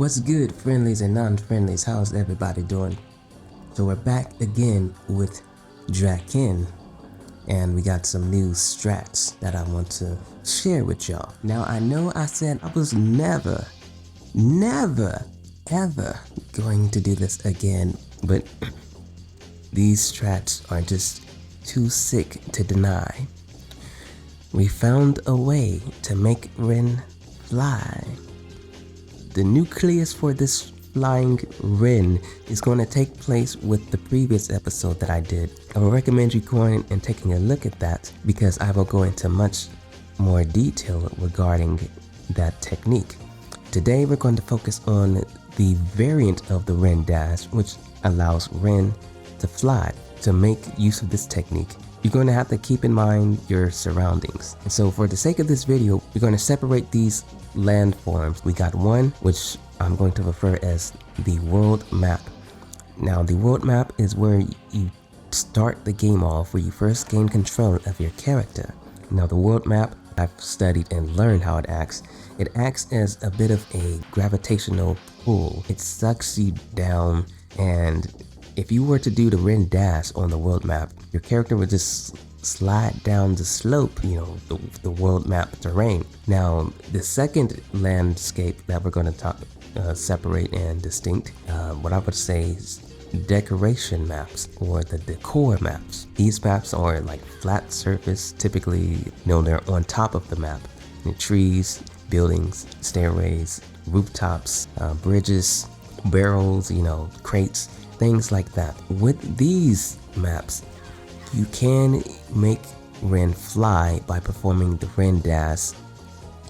What's good, friendlies and non-friendlies? How's everybody doing? So we're back again with Drakan, and we got some new strats that I want to share with y'all. Now, I know I said I was never, ever going to do this again, but these strats are just too sick to deny. We found a way to make Rynn fly. The nucleus for this flying Rynn is going to take place with the previous episode that I did. I would recommend you going and taking a look at that because I will go into much more detail regarding that technique. Today we're going to focus on the variant of the Rynn dash, which allows Rynn to fly. To make use of this technique, you're going to have to keep in mind your surroundings. And so for the sake of this video, we're going to separate these landforms. We got one, which I'm going to refer as the world map. Now, the world map is where you start the game off, where you first gain control of your character. Now, the world map, I've studied and learned how it acts. It acts as a bit of a gravitational pull. It sucks you down, and if you were to do the Rynn dash on the world map, your character would just slide down the slope, the world map terrain. Now, the second landscape that we're going to talk separate and distinct, what I would say is decoration maps or the decor maps. These maps are like flat surface, typically, they're on top of the map. Trees, buildings, stairways, rooftops, bridges, barrels, crates, things like that. With these maps, you can make Rynn fly by performing the Rynn dash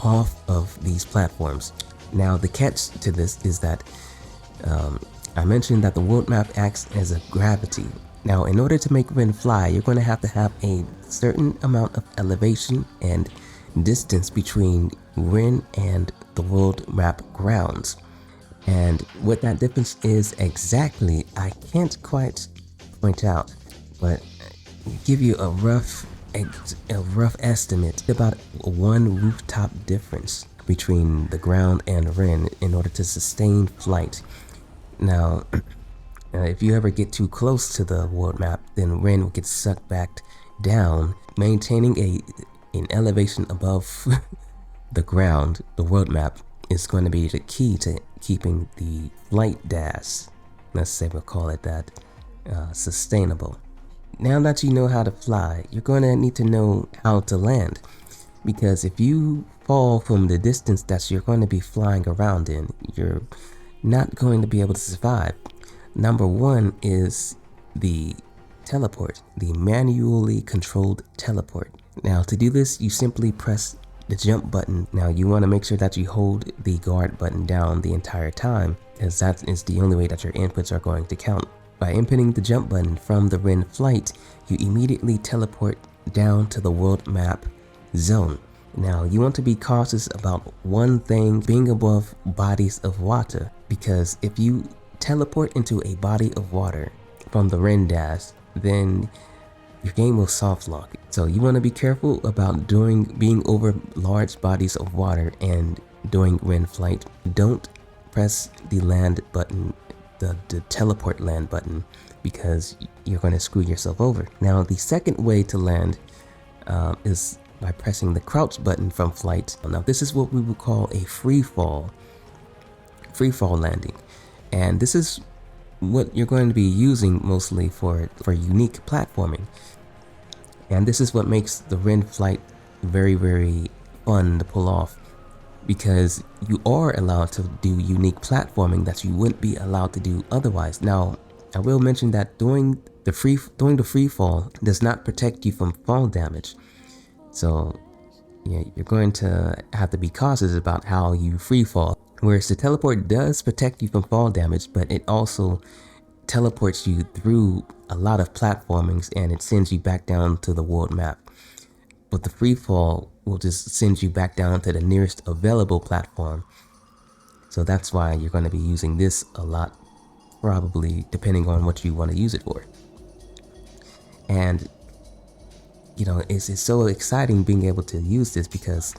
off of these platforms. Now, the catch to this is that I mentioned that the world map acts as a gravity. Now, in order to make Rynn fly, you're going to have a certain amount of elevation and distance between Rynn and the world map grounds. And what that difference is exactly, I can't quite point out, but give you a rough estimate, about one rooftop difference between the ground and Rynn in order to sustain flight. Now, if you ever get too close to the world map, then Rynn will get sucked back down. Maintaining an elevation above the ground, the world map, is going to be the key to keeping the flight dash, let's say we'll call it that, sustainable. Now that you know how to fly, you're going to need to know how to land, because if you fall from the distance that you're going to be flying around in, you're not going to be able to survive. Number one is the teleport, the manually controlled teleport. Now, to do this, you simply press the jump button. Now, you want to make sure that you hold the guard button down the entire time, as that is the only way that your inputs are going to count. By inputting the jump button from the Rynn flight, you immediately teleport down to the world map zone. Now, you want to be cautious about one thing: being above bodies of water, because if you teleport into a body of water from the Rynn dash, then your game will soft lock. So you want to be careful about being over large bodies of water and doing Rynn flight. Don't press the land button, the teleport land button, because you're going to screw yourself over. Now, the second way to land is by pressing the crouch button from flight. Now, this is what we would call a free fall landing, and this is what you're going to be using mostly for unique platforming. And this is what makes the Rynn flight very, very fun to pull off, because you are allowed to do unique platforming that you wouldn't be allowed to do otherwise. Now, I will mention that doing the free fall does not protect you from fall damage. So yeah, you're going to have to be cautious about how you free fall. Whereas the teleport does protect you from fall damage, but it also teleports you through a lot of platformings and it sends you back down to the world map. But the free fall will just send you back down to the nearest available platform. So that's why you're going to be using this a lot, probably, depending on what you want to use it for. And it's so exciting being able to use this, because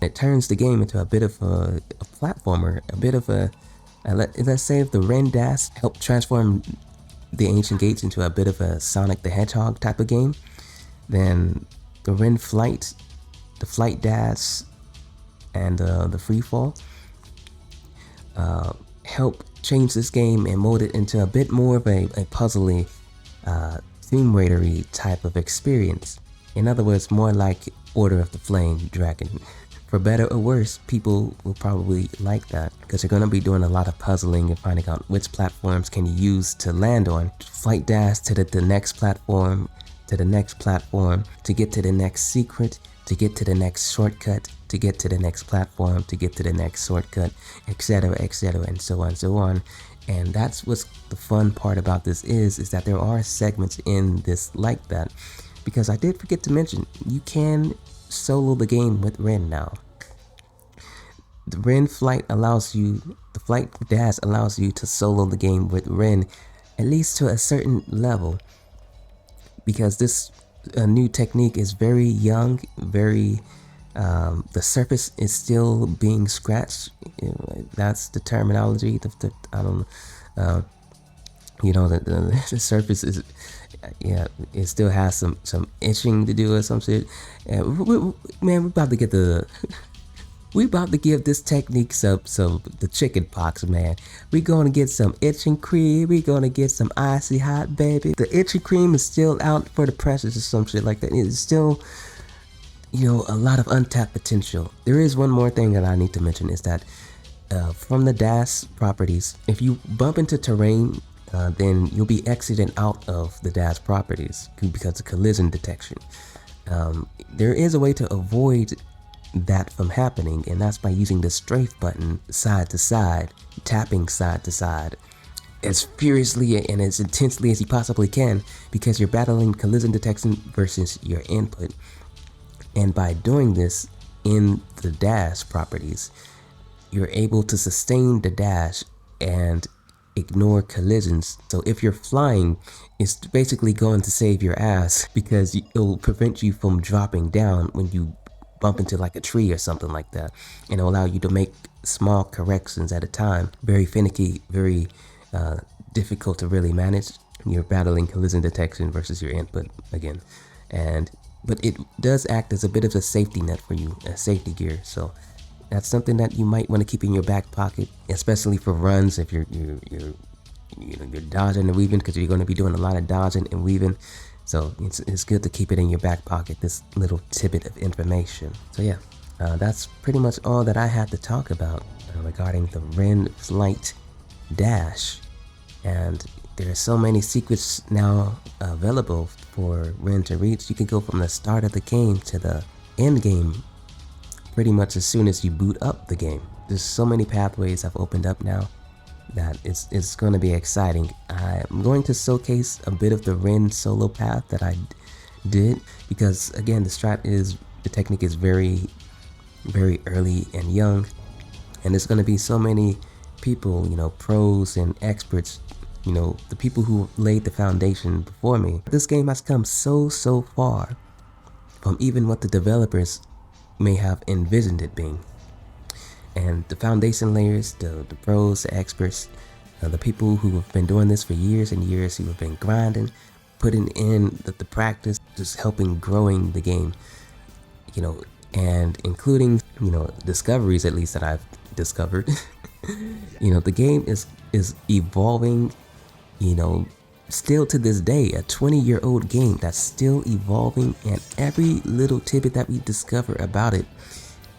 It turns the game into a bit of a platformer, a bit of a, let's say if the Rynn Dash helped transform the Ancient Gates into a bit of a Sonic the Hedgehog type of game, then the Rynn Flight, the Flight Dash, and the Free Fall help change this game and mold it into a bit more of a puzzly, Tomb Raider-y type of experience. In other words, more like Order of the Flame Dragon. For better or worse, people will probably like that because you're going to be doing a lot of puzzling and finding out which platforms can you use to land on. Flight dash to the next platform, to the next platform, to get to the next secret, to get to the next shortcut, to get to the next platform, to get to the next shortcut, etc., and so on, so on. And that's what's the fun part about this is that there are segments in this like that. Because I did forget to mention, you can solo the game with Rynn now. The Rynn Flight allows you, the Flight Dash allows you to solo the game with Rynn, at least to a certain level. Because this new technique is very young, very, the surface is still being scratched. That's the terminology. I don't you know, the surface is, yeah, it still has some itching to do or some shit. Man, we're about to get the we about to give this technique some the chicken pox, man. We gonna get some itching cream. We gonna get some icy hot, baby. The itching cream is still out for the presses or some shit like that. It's still, you know, a lot of untapped potential. There is one more thing that I need to mention is that from the dash properties, if you bump into terrain, then you'll be exiting out of the dash properties because of collision detection. There is a way to avoid that from happening, and that's by using the strafe button side to side, tapping side to side as furiously and as intensely as you possibly can, because you're battling collision detection versus your input. And by doing this in the dash properties, you're able to sustain the dash and ignore collisions. So if you're flying, it's basically going to save your ass because it'll prevent you from dropping down when you bump into like a tree or something like that, and it'll allow you to make small corrections at a time. Very finicky, very difficult to really manage. You're battling collision detection versus your input again, but it does act as a bit of a safety net for you, a safety gear. So that's something that you might want to keep in your back pocket, especially for runs if you're dodging and weaving, because you're going to be doing a lot of dodging and weaving. So it's good to keep it in your back pocket, this little tidbit of information. So yeah, that's pretty much all that I had to talk about regarding the Rynn Flight Dash. And there are so many secrets now available for Rynn to reach. You can go from the start of the game to the end game pretty much as soon as you boot up the game. There's so many pathways have opened up now that it's going to be exciting. I'm going to showcase a bit of the Rynn Solo path that I did, because again, the technique is very, very early and young, and there's going to be so many people, you know, pros and experts, you know, the people who laid the foundation before me. This game has come so far from even what the developers may have envisioned it being. And the foundation layers, the pros, the experts, the people who have been doing this for years and years, who have been grinding, putting in the practice, just helping growing the game, you know, and including, you know, discoveries at least that I've discovered. You know, the game is evolving, you know, still to this day, a 20-year-old game that's still evolving, and every little tidbit that we discover about it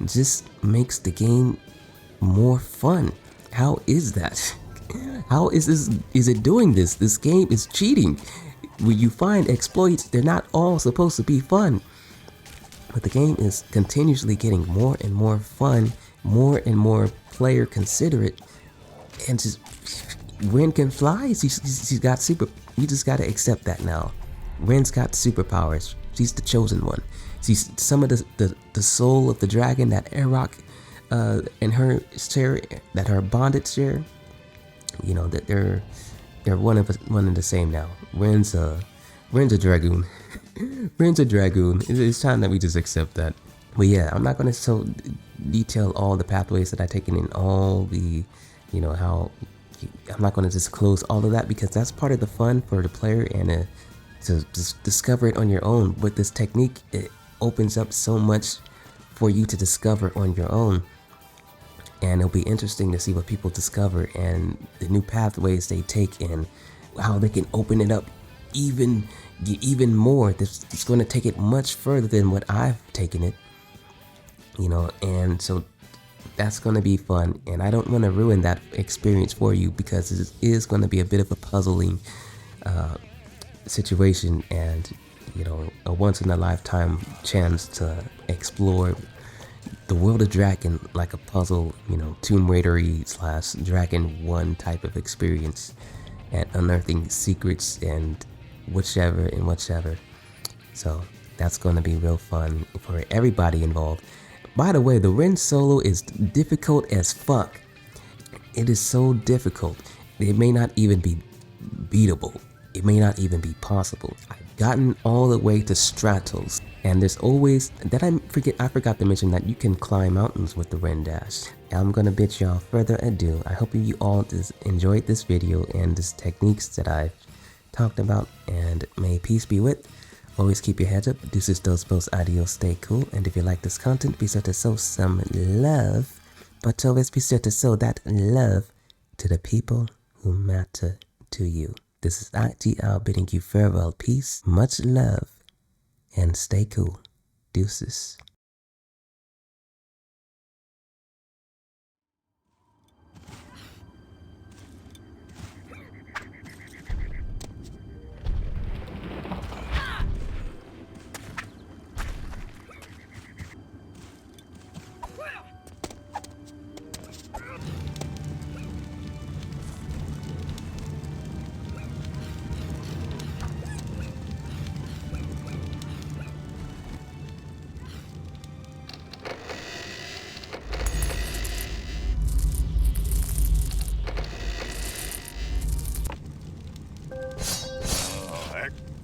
just makes the game more fun. How is that? How is it doing this? This game is cheating. When you find exploits, they're not all supposed to be fun. But the game is continuously getting more and more fun, more and more player considerate, and just Rynn can fly. She's got super. You just gotta accept that now. Rynn's got superpowers. She's the chosen one. She's some of the soul of the dragon that Arok and her share, that her bonded share. You know that they're one and the same now. Rynn's a dragoon. Rynn's a dragoon. It's time that we just accept that. But yeah, I'm not gonna so detail all the pathways that I've taken in all the, how I'm not gonna disclose all of that because that's part of the fun for the player and to just discover it on your own. With this technique, it opens up so much for you to discover on your own. And it'll be interesting to see what people discover and the new pathways they take and how they can open it up even more. It's going to take it much further than what I've taken it, and so that's going to be fun. And I don't want to ruin that experience for you because it is going to be a bit of a puzzling situation and, a once in a lifetime chance to explore the world of Drakan like a puzzle, Tomb Raider-y / Drakan 1 type of experience and unearthing secrets and whichever. So that's going to be real fun for everybody involved. By the way, the Rynn Solo is difficult as fuck. It is so difficult. It may not even be beatable. It may not even be possible. I've gotten all the way to Stratos. And there's always, I forgot to mention that you can climb mountains with the Rynn Dash. I'm gonna bid y'all further ado. I hope you all just enjoyed this video and these techniques that I've talked about, and may peace be with. Always keep your heads up, deuces, those posts, adios, stay cool, and if you like this content, be sure to show some love, but always be sure to show that love to the people who matter to you. This is ITOwl bidding you farewell, peace, much love, and stay cool. Deuces.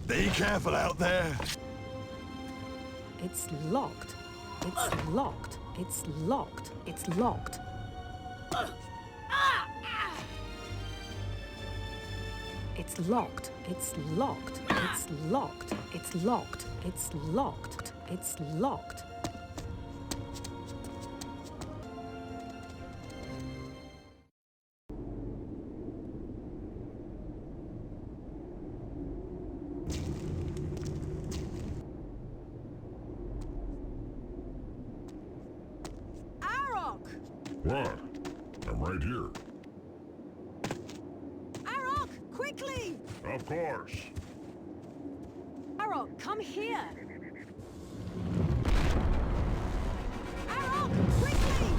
Be careful out there. It's locked. It's locked. It's locked. It's locked. It's locked. It's locked. It's locked. It's locked. It's locked. It's locked. What? I'm right here. Arok, quickly! Of course. Arok, come here! Arok, quickly!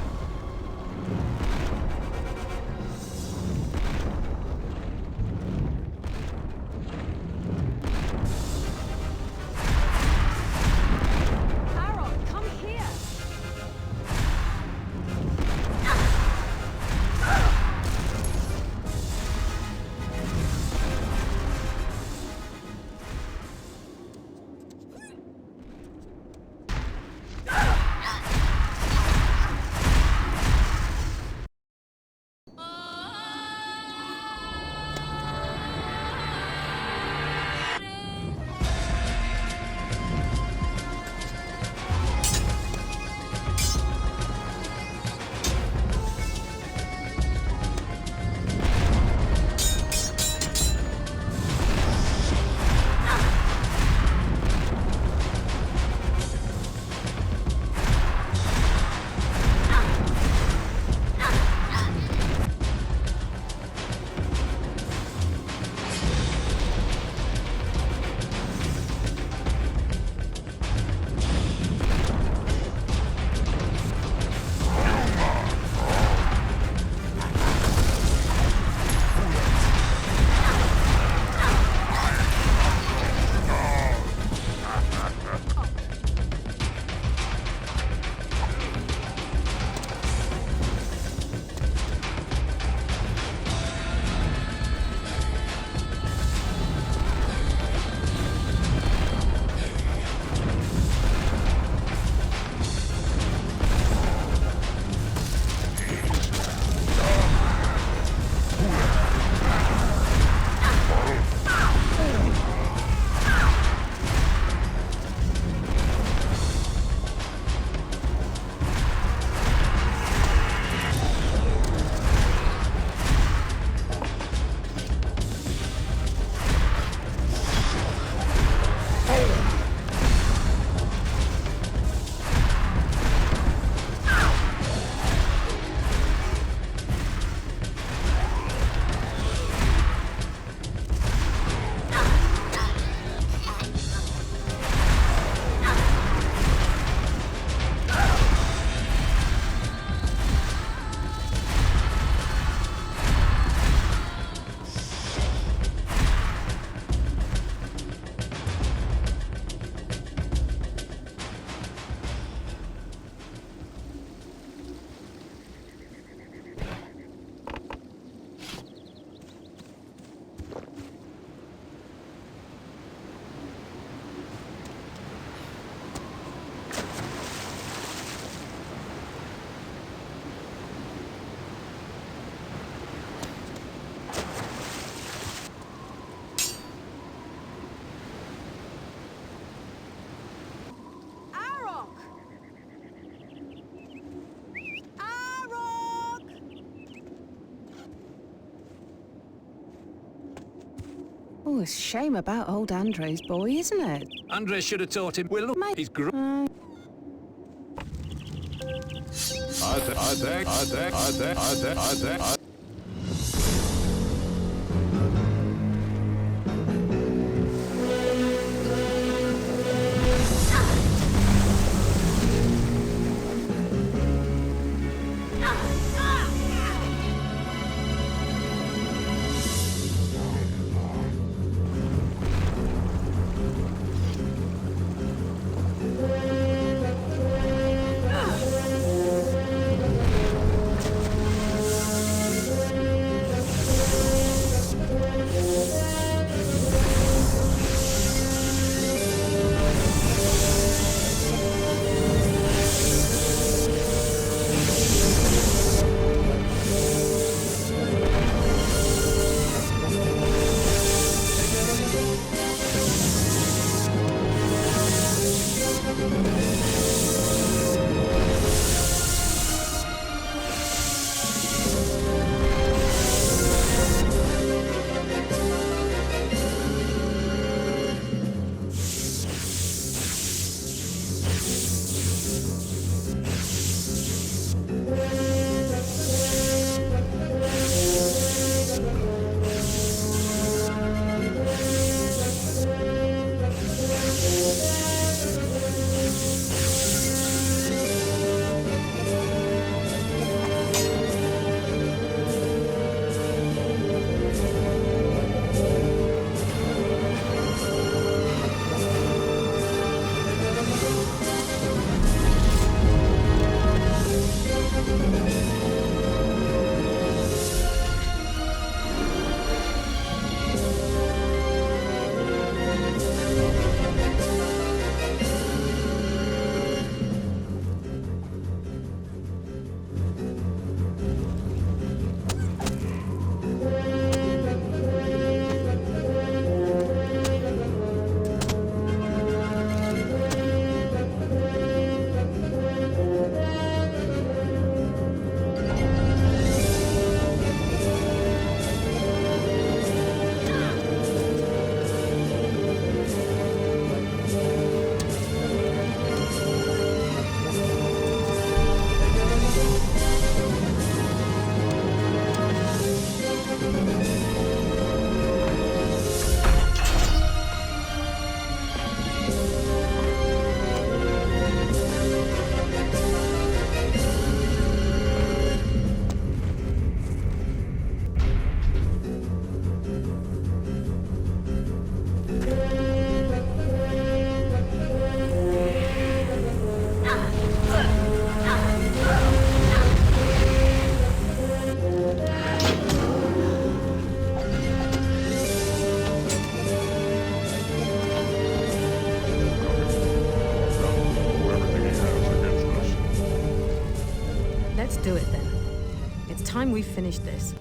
Arok, come here! Oh, it's a shame about old Andre's boy, isn't it? Andre should have taught him. Well, look, Mate. he's great. Let's do it then. It's time we finished this.